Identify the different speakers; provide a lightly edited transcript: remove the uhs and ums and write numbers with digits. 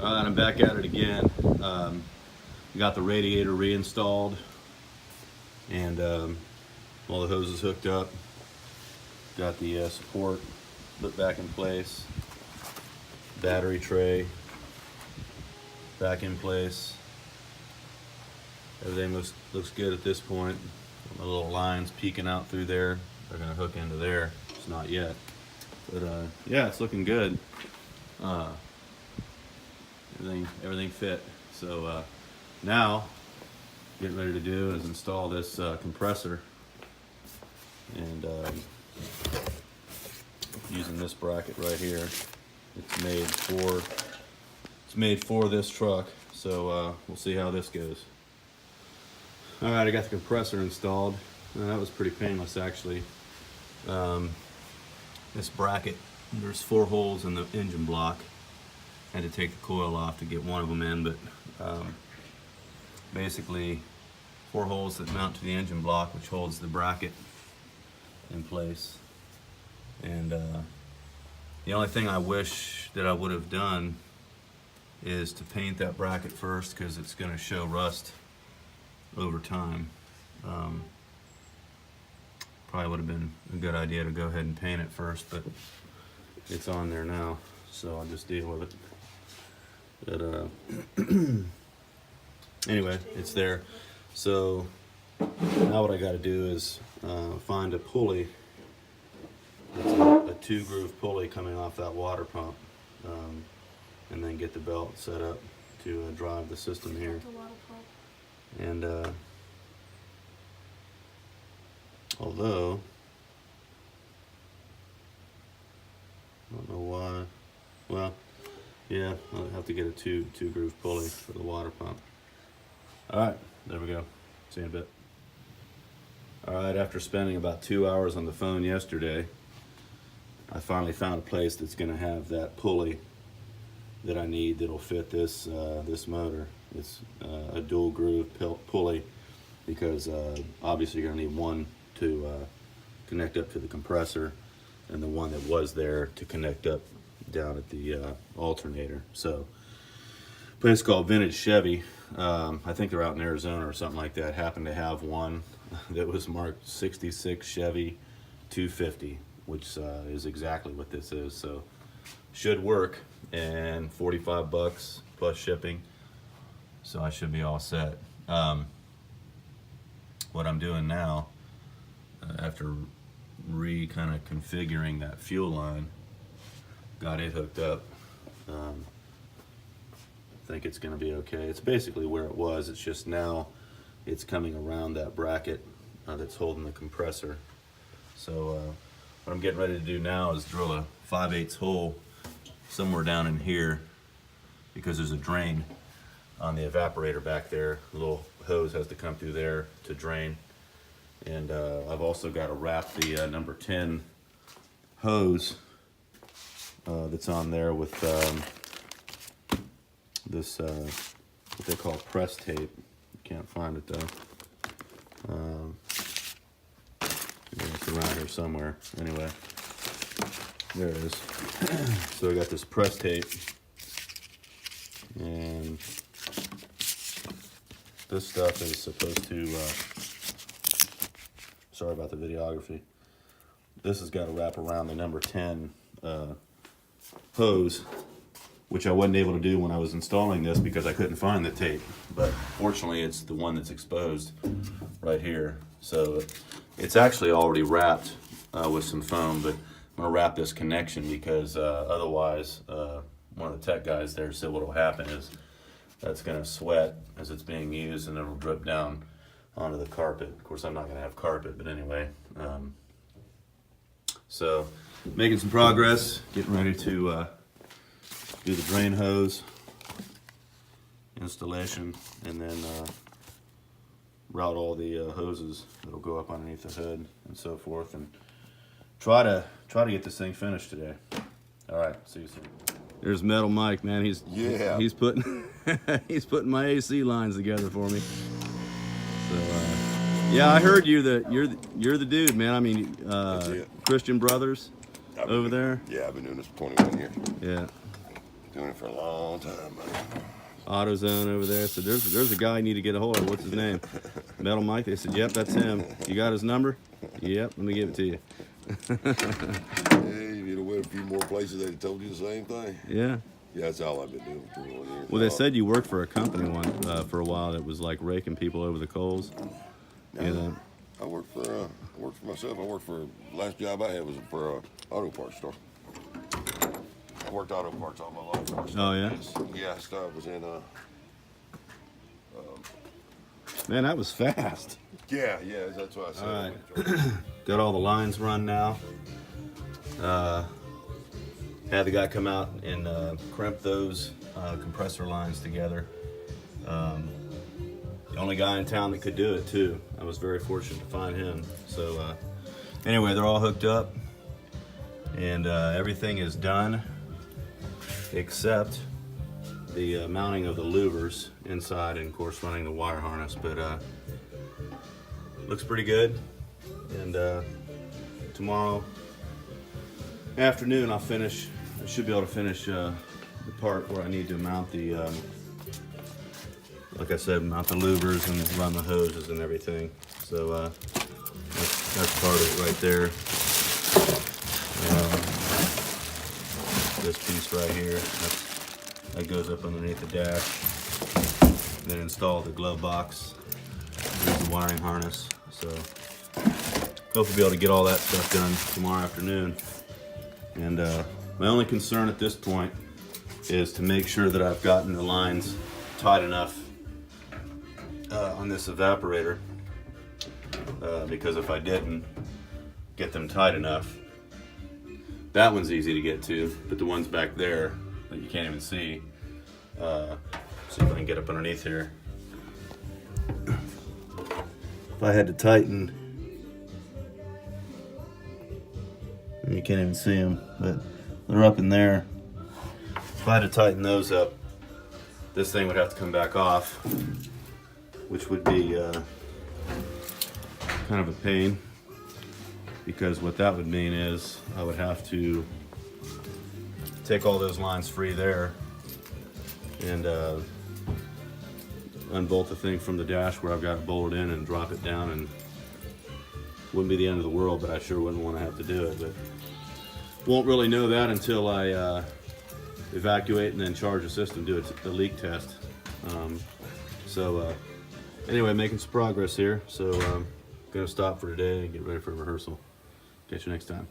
Speaker 1: All right, I'm back at it again. Got the radiator reinstalled and all the hoses hooked up. Got the support put back in place. Battery tray back in place. Everything looks good at this point. My little lines peeking out through there. They're gonna hook into there. It's not yet, but yeah, it's looking good. Everything fit. So now, getting ready to do is install this compressor, and using this bracket right here. It's made for this truck. So we'll see how this goes. All right, I got the compressor installed. That was pretty painless, actually. This bracket, there's 4 holes in the engine block. I had to take the coil off to get one of them in, but basically 4 holes that mount to the engine block, which holds the bracket in place. And the only thing I wish that I would have done is to paint that bracket first, because it's going to show rust over time. Probably would have been a good idea to go ahead and paint it first, but it's on there now, so I'll just deal with it. But anyway, it's there. So now what I got to do is find a pulley. It's a 2-groove pulley coming off that water pump, and then get the belt set up to drive the system here. And although I don't know why, well, yeah, I'll have to get a two groove pulley for the water pump. All right, there we go. See you in a bit. All right, after spending about 2 hours on the phone yesterday, I finally found a place that's going to have that pulley that I need that'll fit this this motor. It's a dual groove pulley, because obviously you're going to need one to connect up to the compressor, and the one that was there to connect up down at the alternator. So, a place called Vintage Chevy, I think they're out in Arizona or something like that, happened to have one that was marked 66 Chevy 250, which is exactly what this is. So should work, and 45 bucks plus shipping, so I should be all set. What I'm doing now, after kind of configuring that fuel line, got it hooked up. I think it's going to be okay. It's basically where it was. It's just now it's coming around that bracket that's holding the compressor. So what I'm getting ready to do now is drill a 5/8 hole somewhere down in here, because there's a drain on the evaporator back there. The little hose has to come through there to drain. And I've also got to wrap the number 10 hose that's on there with this what they call press tape. Can't find it though. It's around here somewhere. Anyway, there it is. So I got this press tape, and this stuff is supposed to sorry about the videography. This has got to wrap around the number 10 hose, which I wasn't able to do when I was installing this because I couldn't find the tape. But fortunately, it's the one that's exposed right here. So it's actually already wrapped with some foam, but I'm gonna wrap this connection, because otherwise, one of the tech guys there said what will happen is that's gonna sweat as it's being used, and it'll drip down onto the carpet. Of course, I'm not gonna have carpet, but anyway. So making some progress, getting ready to do the drain hose installation, and then route all the hoses that'll go up underneath the hood and so forth, and try to get this thing finished today. All right, see you soon. There's Metal Mike, man. He's putting he's putting my AC lines together for me. So yeah, I heard you're the dude, man. I mean, Christian Brothers over there.
Speaker 2: Yeah, I've been doing this for 21 years.
Speaker 1: Yeah.
Speaker 2: Doing it for a long time, buddy.
Speaker 1: AutoZone over there. So there's a guy I need to get a hold of. What's his name? Metal Mike. They said, yep, that's him. You got his number? Yep, let me give it to you.
Speaker 2: Hey, if you'd have went a few more places, they'd have told you the same thing.
Speaker 1: Yeah.
Speaker 2: Yeah, that's all I've been doing for 21 years.
Speaker 1: Well, they said you worked for a company for a while that was like raking people over the coals.
Speaker 2: No,
Speaker 1: You know?
Speaker 2: I worked for myself. Last job I had was for an auto parts store. I worked auto parts all my life.
Speaker 1: Oh, yeah?
Speaker 2: Yeah, I started was in
Speaker 1: Man, that was fast.
Speaker 2: yeah, that's what I said.
Speaker 1: All right. Got all the lines run now. Had the guy come out and crimp those compressor lines together. The only guy in town that could do it too. I was very fortunate to find him. So anyway, they're all hooked up and everything is done except the mounting of the louvers inside and of course running the wire harness. But looks pretty good. And tomorrow afternoon I should be able to finish the part where I need to mount the like I said, mount the louvers and run the hoses and everything. So that's part of it right there. This piece right here, that goes up underneath the dash. Then install the glove box. There's the wiring harness. So hopefully be able to get all that stuff done tomorrow afternoon. And my only concern at this point is to make sure that I've gotten the lines tight enough on this evaporator, because if I didn't get them tight enough, that one's easy to get to, but the ones back there that you can't even see, see if I can get up underneath here. If I had to tighten, you can't even see them, but they're up in there. If I had to tighten those up, this thing would have to come back off, which would be kind of a pain, because what that would mean is I would have to take all those lines free there and unbolt the thing from the dash where I've got it bolted in and drop it down, and wouldn't be the end of the world, but I sure wouldn't want to have to do it. But won't really know that until I evacuate and then charge the system, do a leak test. Anyway, making some progress here. So gonna stop for today and get ready for rehearsal. Catch you next time.